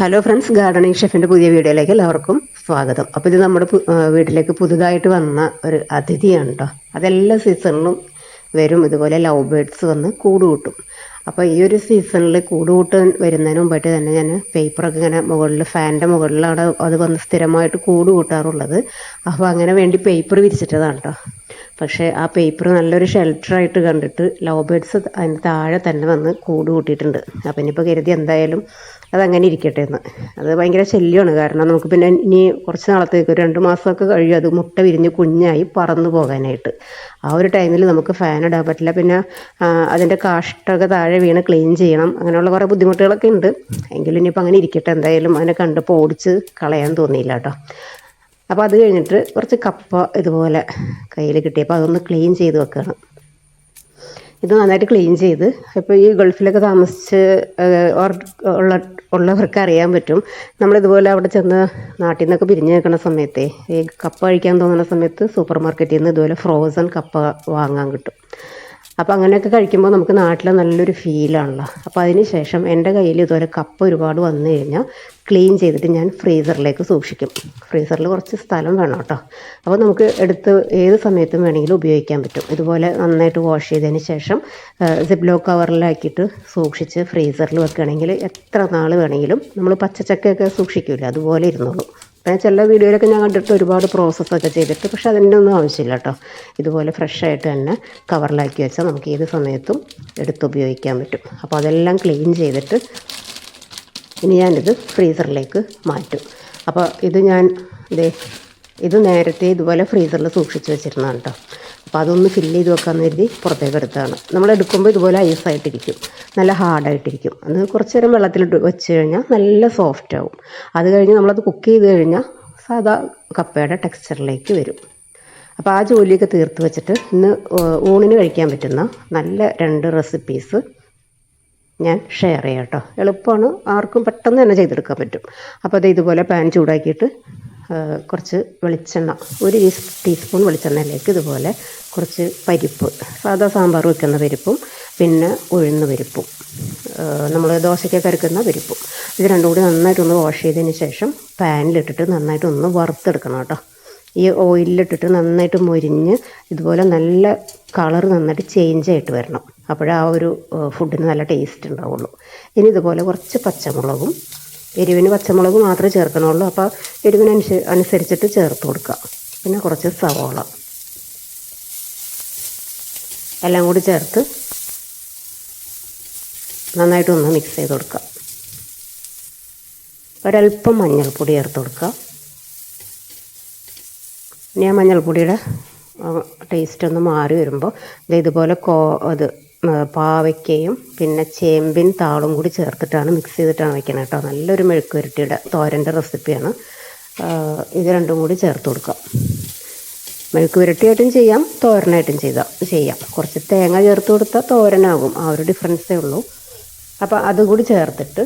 Hello friends, gardening ഷെഫിൻ്റെ പുതിയ വീഡിയോയിലേക്ക് എല്ലാവർക്കും സ്വാഗതം. അപ്പോൾ ഇത് നമ്മുടെ വീട്ടിലേക്ക് പുതുതായിട്ട് വന്ന ഒരു അതിഥിയാണ് കേട്ടോ. അതെല്ലാ സീസണിലും വരും. ഇതുപോലെ ലവ് ബേർഡ്സ് വന്ന് കൂട് കൂട്ടും. അപ്പോൾ ഈ ഒരു സീസണിൽ കൂട് കൂട്ടാൻ വരുന്നതിന് മുമ്പായിട്ട് തന്നെ ഞാൻ പേപ്പറൊക്കെ ഇങ്ങനെ മുകളിൽ ഫാനിൻ്റെ മുകളിലാണ് അത് വന്ന് സ്ഥിരമായിട്ട് കൂട് കൂട്ടാറുള്ളത്. അപ്പോൾ അങ്ങനെ വേണ്ടി പേപ്പർ വിരിച്ചിട്ടതാണ് കേട്ടോ. പക്ഷേ ആ പേപ്പർ നല്ലൊരു ഷെൽട്ടറായിട്ട് കണ്ടിട്ട് ലവ് ബേർഡ്സ് അതിന് താഴെ തന്നെ വന്ന് കൂട് കൂട്ടിയിട്ടുണ്ട്. അപ്പോൾ ഇനിയിപ്പോൾ കരുതി എന്തായാലും അതങ്ങനെ ഇരിക്കട്ടെ എന്ന്. അത് ഭയങ്കര ശല്യമാണ്. കാരണം നമുക്ക് പിന്നെ ഇനി കുറച്ച് നാളത്തേക്ക് ഒരു 2 മാസമൊക്കെ കഴിയും അത് മുട്ട വിരിഞ്ഞ് കുഞ്ഞായി പറന്നു പോകാനായിട്ട്. ആ ഒരു ടൈമിൽ നമുക്ക് ഫാൻ ഇടാൻ പറ്റില്ല. പിന്നെ അതിൻ്റെ കാഷ്ടമൊക്കെ താഴെ വീണ് ക്ലീൻ ചെയ്യണം. അങ്ങനെയുള്ള കുറേ ബുദ്ധിമുട്ടുകളൊക്കെ ഉണ്ട്. എങ്കിലും ഇനിയിപ്പോൾ അങ്ങനെ ഇരിക്കട്ടെ. എന്തായാലും അതിനെ കണ്ടപ്പോൾ ഓടിച്ച് കളയാൻ തോന്നിയില്ല കേട്ടോ. അപ്പോൾ അത് കഴിഞ്ഞിട്ട് കുറച്ച് കപ്പ ഇതുപോലെ കയ്യിൽ കിട്ടിയപ്പോൾ അതൊന്ന് ക്ലീൻ ചെയ്ത് വെക്കണം. ഇത് നന്നായിട്ട് ക്ലീൻ ചെയ്ത്, ഇപ്പോൾ ഈ ഗൾഫിലൊക്കെ താമസിച്ച് ഉള്ളവർക്ക് അറിയാൻ പറ്റും. നമ്മളിതുപോലെ അവിടെ ചെന്ന് നാട്ടിൽ നിന്നൊക്കെ പിരിഞ്ഞ് നിൽക്കുന്ന സമയത്തെ ഈ കപ്പ കഴിക്കാൻ തോന്നുന്ന സമയത്ത് സൂപ്പർ മാർക്കറ്റിൽ നിന്ന് ഇതുപോലെ ഫ്രോസൺ കപ്പ വാങ്ങാൻ കിട്ടും. അപ്പോൾ അങ്ങനെയൊക്കെ കഴിക്കുമ്പോൾ നമുക്ക് നാട്ടിലെ നല്ലൊരു ഫീലാണല്ലോ. അപ്പോൾ അതിന് ശേഷം എൻ്റെ കയ്യിൽ ഇതുപോലെ കപ്പ ഒരുപാട് വന്നു കഴിഞ്ഞാൽ ക്ലീൻ ചെയ്തിട്ട് ഞാൻ ഫ്രീസറിലേക്ക് സൂക്ഷിക്കും. ഫ്രീസറിൽ കുറച്ച് സ്ഥലം വേണം കേട്ടോ. അപ്പോൾ നമുക്ക് എടുത്ത് ഏത് സമയത്തും വേണമെങ്കിലും ഉപയോഗിക്കാൻ പറ്റും. ഇതുപോലെ നന്നായിട്ട് വാഷ് ചെയ്തതിന് ശേഷം സിപ്ലോ കവറിലാക്കിയിട്ട് സൂക്ഷിച്ച് ഫ്രീസറിൽ വെക്കുകയാണെങ്കിൽ എത്ര നാൾ വേണമെങ്കിലും നമ്മൾ പച്ചച്ചക്കയൊക്കെ സൂക്ഷിക്കില്ല, അതുപോലെ ഇരുന്നോളൂ. അപ്പം ചില വീഡിയോയിലൊക്കെ ഞാൻ കണ്ടിട്ട് ഒരുപാട് പ്രോസസ്സൊക്കെ ചെയ്തിട്ട്, പക്ഷെ അതിൻ്റെ ഒന്നും ആവശ്യമില്ല കേട്ടോ. ഇതുപോലെ ഫ്രഷായിട്ട് തന്നെ കവറിലാക്കി വെച്ചാൽ നമുക്ക് ഏത് സമയത്തും എടുത്ത് ഉപയോഗിക്കാൻ പറ്റും. അപ്പോൾ അതെല്ലാം ക്ലീൻ ചെയ്തിട്ട് ഇനി ഞാനിത് ഫ്രീസറിലേക്ക് മാറ്റും. അപ്പോൾ ഇത് നേരത്തെ ഇതുപോലെ ഫ്രീസറിൽ സൂക്ഷിച്ച് വെച്ചിരുന്നതാണ് കേട്ടോ. അപ്പോൾ അതൊന്ന് ഫില്ല് ചെയ്ത് വെക്കാമെന്ന് കരുതി പുറത്തേക്ക് എടുത്താണ്. നമ്മളെടുക്കുമ്പോൾ ഇതുപോലെ ഐസായിട്ടിരിക്കും, നല്ല ഹാർഡായിട്ടിരിക്കും. അത് കുറച്ച് നേരം വെള്ളത്തിലിട്ട് വെച്ച് കഴിഞ്ഞാൽ നല്ല സോഫ്റ്റ് ആവും. അത് കഴിഞ്ഞ് നമ്മളത് കുക്ക് ചെയ്ത് കഴിഞ്ഞാൽ സാധാ കപ്പയുടെ ടെക്സ്ചറിലേക്ക് വരും. അപ്പോൾ ആ ജോലിയൊക്കെ തീർത്ത് വെച്ചിട്ട് ഇന്ന് ഊണിന് കഴിക്കാൻ പറ്റുന്ന നല്ല 2 റെസിപ്പീസ് ഞാൻ ഷെയർ ചെയ്യാം കേട്ടോ. എളുപ്പമാണ്, ആർക്കും പെട്ടെന്ന് തന്നെ ചെയ്തെടുക്കാൻ പറ്റും. അപ്പോൾ അത് ഇതുപോലെ പാൻ ചൂടാക്കിയിട്ട് കുറച്ച് വെളിച്ചെണ്ണ, 1 ടീസ്പൂൺ വെളിച്ചെണ്ണയിലേക്ക് ഇതുപോലെ കുറച്ച് പരിപ്പ്, സാധാ സാമ്പാർ വെക്കുന്ന പരിപ്പും പിന്നെ ഉഴുന്ന പരിപ്പും, നമ്മൾ ദോശയ്ക്കൊക്കെ അരക്കുന്ന പരിപ്പും, ഇത് രണ്ടും കൂടി നന്നായിട്ടൊന്ന് വാഷ് ചെയ്തതിന് ശേഷം പാനിലിട്ടിട്ട് നന്നായിട്ടൊന്ന് വറുത്തെടുക്കണം കേട്ടോ. ഈ ഓയിലിലിട്ടിട്ട് നന്നായിട്ട് മൊരിഞ്ഞ് ഇതുപോലെ നല്ല കളർ നന്നായിട്ട് ചേഞ്ച് ആയിട്ട് വരണം. അപ്പോഴേ ആ ഒരു ഫുഡിന് നല്ല ടേസ്റ്റ് ഉണ്ടാവുള്ളൂ. ഇനി ഇതുപോലെ കുറച്ച് പച്ചമുളകും, എരിവിന് പച്ചമുളക് മാത്രമേ ചേർക്കണുള്ളൂ. അപ്പോൾ എരിവിനനുസരിച്ചിട്ട് ചേർത്ത് കൊടുക്കുക. പിന്നെ കുറച്ച് സവോള എല്ലാം കൂടി ചേർത്ത് നന്നായിട്ടൊന്ന് മിക്സ് ചെയ്ത് കൊടുക്കുക. ഒരല്പം മഞ്ഞൾപ്പൊടി ചേർത്ത് കൊടുക്കുക. ഇനി ആ മഞ്ഞൾപ്പൊടിയുടെ ടേസ്റ്റ് ഒന്ന് മാറി വരുമ്പോൾ ഇതുപോലെ പാവയ്ക്കയും പിന്നെ ചേമ്പിൻ താളും കൂടി ചേർത്തിട്ടാണ് മിക്സ് ചെയ്തിട്ടാണ് വയ്ക്കുന്നത് കേട്ടോ. നല്ലൊരു മെഴുക്ക് പുരട്ടിയുടെ തോരൻ്റെ റെസിപ്പിയാണ്. ഇത് രണ്ടും കൂടി ചേർത്ത് കൊടുക്കാം. മെഴുക്ക് പുരട്ടിയായിട്ടും ചെയ്യാം, തോരനായിട്ടും ചെയ്യാം. കുറച്ച് തേങ്ങ ചേർത്ത് കൊടുത്താൽ തോരനാകും, ആ ഒരു ഡിഫറൻസേ ഉള്ളൂ. അപ്പോൾ അതുകൂടി ചേർത്തിട്ട്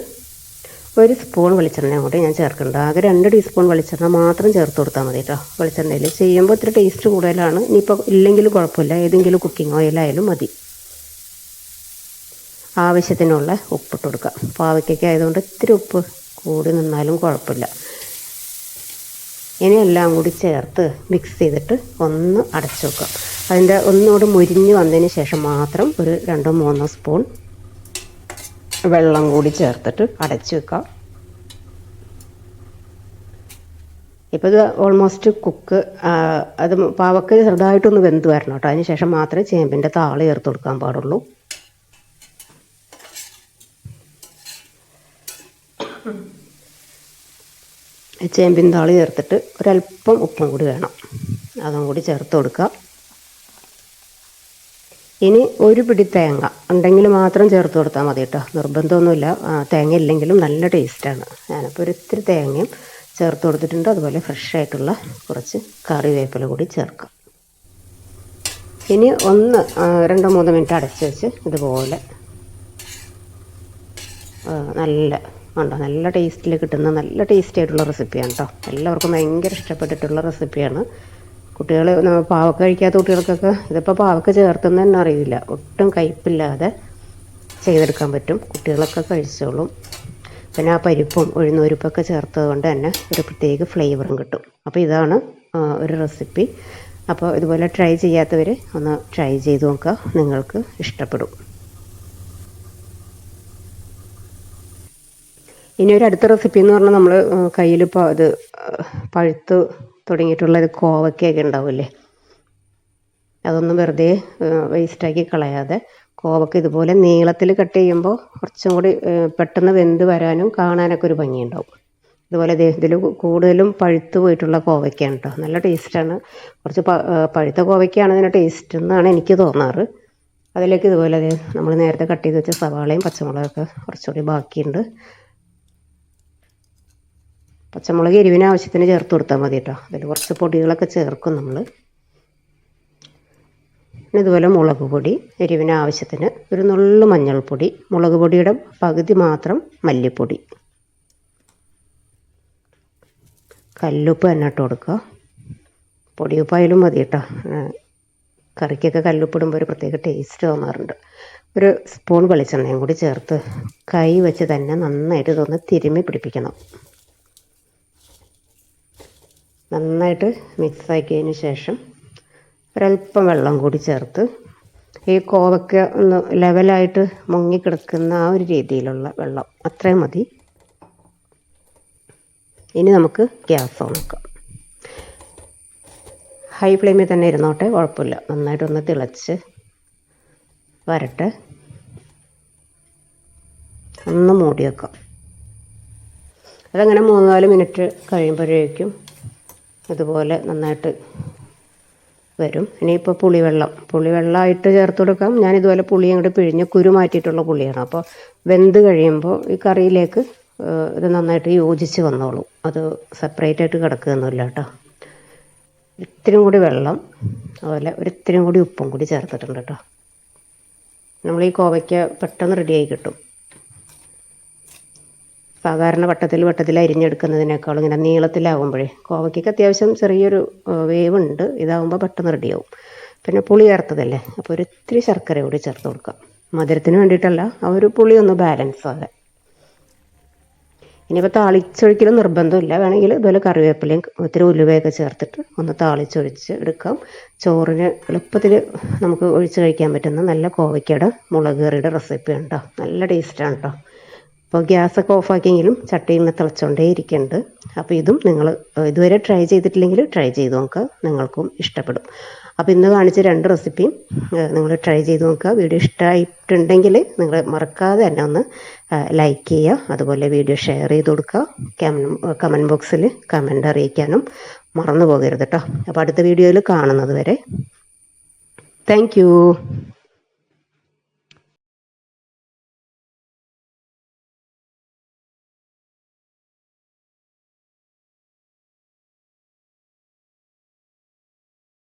1 സ്പൂൺ വെളിച്ചെണ്ണ കൂടി ഞാൻ ചേർക്കുന്നുണ്ട്. ആകെ 2 ടീസ്പൂൺ വെളിച്ചെണ്ണ മാത്രം ചേർത്ത് കൊടുത്താൽ മതി കേട്ടോ. വെളിച്ചെണ്ണയിൽ ചെയ്യുമ്പോൾ ഇത്തിരി ടേസ്റ്റ് കൂടുതലാണ്. ഇനിയിപ്പോൾ ഇല്ലെങ്കിലും കുഴപ്പമില്ല, ഏതെങ്കിലും കുക്കിംഗ് ഓയിലായാലും മതി. ആവശ്യത്തിനുള്ള ഉപ്പിട്ട് കൊടുക്കാം. പാവയ്ക്കൊക്കെ ആയതുകൊണ്ട് ഇത്തിരി ഉപ്പ് കൂടി നിന്നാലും കുഴപ്പമില്ല. ഇനി എല്ലാം കൂടി ചേർത്ത് മിക്സ് ചെയ്തിട്ട് ഒന്ന് അടച്ചു വെക്കാം. അതിൻ്റെ ഒന്നുകൂടി മുരിഞ്ഞ് വന്നതിന് ശേഷം മാത്രം ഒരു 2-3 സ്പൂൺ വെള്ളം കൂടി ചേർത്തിട്ട് അടച്ചു വെക്കാം. ഇപ്പോൾ ഇത് ഓൾമോസ്റ്റ് കുക്ക്, അത് പാവയ്ക്ക ചെറുതായിട്ടൊന്ന് വെന്ത് വരണം കേട്ടോ. അതിന് ശേഷം മാത്രമേ ചേമ്പിൻ്റെ താള് ചേർത്ത് കൊടുക്കാൻ പാടുള്ളൂ. ചേമ്പിൻ താള് ചേർത്തിട്ട് ഒരല്പം ഉപ്പും കൂടി വേണം, അതും കൂടി ചേർത്ത് കൊടുക്കുക. ഇനി 1 പിടി തേങ്ങ ഉണ്ടെങ്കിൽ മാത്രം ചേർത്ത് കൊടുത്താൽ മതി കേട്ടോ, നിർബന്ധമൊന്നുമില്ല. തേങ്ങ ഇല്ലെങ്കിലും നല്ല ടേസ്റ്റാണ്. ഞാനിപ്പോൾ ഇത്തിരി തേങ്ങയും ചേർത്ത് കൊടുത്തിട്ടുണ്ട്. അതുപോലെ ഫ്രഷായിട്ടുള്ള കുറച്ച് കറിവേപ്പില കൂടി ചേർക്കാം. ഇനി 2-3 മിനിറ്റ് അടച്ച് വെച്ച് ഇതുപോലെ നല്ല ടേസ്റ്റിൽ കിട്ടുന്ന നല്ല ടേസ്റ്റി ആയിട്ടുള്ള റെസിപ്പിയാണ് കേട്ടോ. എല്ലാവർക്കും ഭയങ്കര ഇഷ്ടപ്പെട്ടിട്ടുള്ള റെസിപ്പിയാണ്. കുട്ടികൾ പാവക്ക കഴിക്കാത്ത കുട്ടികൾക്കൊക്കെ ഇതിപ്പോൾ പാവക്ക ചേർത്തെന്ന് തന്നെ അറിയില്ല, ഒട്ടും കയ്പില്ലാതെ ചെയ്തെടുക്കാൻ പറ്റും. കുട്ടികളൊക്കെ കഴിച്ചോളും. പിന്നെ ആ പരിപ്പും ഉഴുന്നുപരിപ്പൊക്കെ ചേർത്തത് കൊണ്ട് തന്നെ ഒരു പ്രത്യേക ഫ്ലേവറും കിട്ടും. അപ്പോൾ ഇതാണ് ഒരു റെസിപ്പി. അപ്പോൾ ഇതുപോലെ ട്രൈ ചെയ്യാത്തവർ ഒന്ന് ട്രൈ ചെയ്ത് നോക്കുക, നിങ്ങൾക്ക് ഇഷ്ടപ്പെടും. ഇനി ഒരു അടുത്ത റെസിപ്പി എന്ന് പറഞ്ഞാൽ നമ്മൾ കയ്യിലിപ്പോൾ അത് പഴുത്ത് തുടങ്ങിയിട്ടുള്ള കോവക്കയൊക്കെ ഉണ്ടാവില്ലേ, അതൊന്നും വെറുതെ വേസ്റ്റാക്കി കളയാതെ കോവക്ക ഇതുപോലെ നീളത്തിൽ കട്ട് ചെയ്യുമ്പോൾ കുറച്ചും കൂടി പെട്ടെന്ന് വെന്ത് വരാനും കാണാനൊക്കെ ഒരു ഭംഗിയുണ്ടാവും. ഇതുപോലെ ഇതിൽ കൂടുതലും പഴുത്ത് പോയിട്ടുള്ള കോവയ്ക്കാണ് കേട്ടോ, നല്ല ടേസ്റ്റാണ്. കുറച്ച് പഴുത്ത കോവയ്ക്കാണ് ഇതിൻ്റെ ടേസ്റ്റ് എന്നാണ് എനിക്ക് തോന്നാറ്. അതിലേക്ക് ഇതുപോലെ നമ്മൾ നേരത്തെ കട്ട് ചെയ്ത് വെച്ച സവാളയും പച്ചമുളകൊക്കെ കുറച്ചുകൂടി ബാക്കിയുണ്ട്. പച്ചമുളക് എരിവിന് ആവശ്യത്തിന് ചേർത്ത് കൊടുത്താൽ മതി കേട്ടോ. അതിൽ കുറച്ച് പൊടികളൊക്കെ ചേർക്കും നമ്മൾ. പിന്നെ ഇതുപോലെ മുളക് പൊടി എരിവിന് ആവശ്യത്തിന്, ഒരു നുള്ളു മഞ്ഞൾപ്പൊടി, മുളക് പൊടിയുടെ പകുതി മാത്രം മല്ലിപ്പൊടി, കല്ലുപ്പ് തന്നെ ഇട്ട് കൊടുക്കുക. പൊടിയുപ്പായാലും മതി കേട്ടോ, കറിക്കൊക്കെ കല്ലുപ്പിടുമ്പോൾ ഒരു പ്രത്യേക ടേസ്റ്റ് തോന്നാറുണ്ട്. ഒരു സ്പൂൺ വെളിച്ചെണ്ണയും കൂടി ചേർത്ത് കൈ വെച്ച് തന്നെ നന്നായിട്ട് ഇതൊന്ന് തിരുമ്മി പിടിപ്പിക്കണം. നന്നായിട്ട് മിക്സാക്കിയതിന് ശേഷം ഒരല്പം വെള്ളം കൂടി ചേർത്ത് ഈ കോവയ്ക്ക ഒന്ന് ലെവലായിട്ട് മുങ്ങിക്കിടക്കുന്ന ആ ഒരു രീതിയിലുള്ള വെള്ളം അത്രയും മതി. ഇനി നമുക്ക് ഗ്യാസ് ഓൺ ആക്കാം. ഹൈ ഫ്ലെയിമിൽ തന്നെ ഇരുന്നോട്ടെ, കുഴപ്പമില്ല. നന്നായിട്ടൊന്ന് തിളച്ച് വരട്ടെ. ഒന്ന് മൂടി വെക്കാം. അതങ്ങനെ 3-4 മിനിറ്റ് കഴിയുമ്പോഴേക്കും ഇതുപോലെ നന്നായിട്ട് വരും. ഇനിയിപ്പോൾ പുളിവെള്ളമായിട്ട് ചേർത്ത് കൊടുക്കാം. ഞാനിതുപോലെ പുളി അങ്ങോട്ട് പിഴിഞ്ഞ് കുരു മാറ്റിയിട്ടുള്ള പുളിയാണ്. അപ്പോൾ വെന്ത് കഴിയുമ്പോൾ ഈ കറിയിലേക്ക് ഇത് നന്നായിട്ട് യോജിച്ച് വന്നോളും. അത് സെപ്പറേറ്റ് ആയിട്ട് കിടക്കുകയൊന്നുമില്ല കേട്ടോ. ഇത്തിരി കൂടി വെള്ളം, അതുപോലെ ഒരിത്തിരി കൂടി ഉപ്പും കൂടി ചേർത്തിട്ടുണ്ട് കേട്ടോ. നമ്മൾ ഈ കോവയ്ക്ക പെട്ടെന്ന് റെഡിയായി കിട്ടും. സാധാരണ വട്ടത്തിൽ അരിഞ്ഞെടുക്കുന്നതിനേക്കാളും ഇങ്ങനെ നീളത്തിലാകുമ്പോഴേ കോവയ്ക്കൊക്കെ അത്യാവശ്യം ചെറിയൊരു വേവുണ്ട്. ഇതാകുമ്പോൾ പെട്ടെന്ന് റെഡിയാവും. പിന്നെ പുളി ചേർത്തതല്ലേ, അപ്പോൾ ഒരിത്തിരി ശർക്കര കൂടി ചേർത്ത് കൊടുക്കാം. മധുരത്തിന് വേണ്ടിയിട്ടല്ല, ആ ഒരു പുളി ഒന്ന് ബാലൻസ് ആകാൻ. ഇനിയിപ്പോൾ താളിച്ചൊഴിക്കലും നിർബന്ധമില്ല. വേണമെങ്കിൽ ഇതുപോലെ കറിവേപ്പിലയും ഒത്തിരി ഉലുവയൊക്കെ ചേർത്തിട്ട് ഒന്ന് താളിച്ചൊഴിച്ച് എടുക്കാം. ചോറിന് എളുപ്പത്തിൽ നമുക്ക് ഒഴിച്ച് കഴിക്കാൻ പറ്റുന്ന നല്ല കോവയ്ക്കയുടെ മുളക് കറിയുടെ റെസിപ്പി ഉണ്ടോ, നല്ല ടേസ്റ്റാണ് കേട്ടോ. അപ്പോൾ ഗ്യാസൊക്കെ ഓഫാക്കിയെങ്കിലും ചട്ടിയിൽ നിന്ന് തിളച്ചുകൊണ്ടേ ഇരിക്കുന്നുണ്ട്. അപ്പോൾ ഇതും നിങ്ങൾ ഇതുവരെ ട്രൈ ചെയ്തിട്ടില്ലെങ്കിൽ ട്രൈ ചെയ്ത് നോക്കുക, നിങ്ങൾക്കും ഇഷ്ടപ്പെടും. അപ്പോൾ ഇന്ന് കാണിച്ച 2 റെസിപ്പിയും നിങ്ങൾ ട്രൈ ചെയ്ത് നോക്കുക. വീഡിയോ ഇഷ്ടമായിട്ടുണ്ടെങ്കിൽ നിങ്ങൾ മറക്കാതെ തന്നെ ഒന്ന് ലൈക്ക് ചെയ്യുക, അതുപോലെ വീഡിയോ ഷെയർ ചെയ്ത് കൊടുക്കുക. കമൻറ്റ് ബോക്സിൽ കമൻ്റ് അറിയിക്കാനും മറന്നു പോകരുത് കേട്ടോ. അപ്പോൾ അടുത്ത വീഡിയോയിൽ കാണുന്നത് വരെ താങ്ക് യു.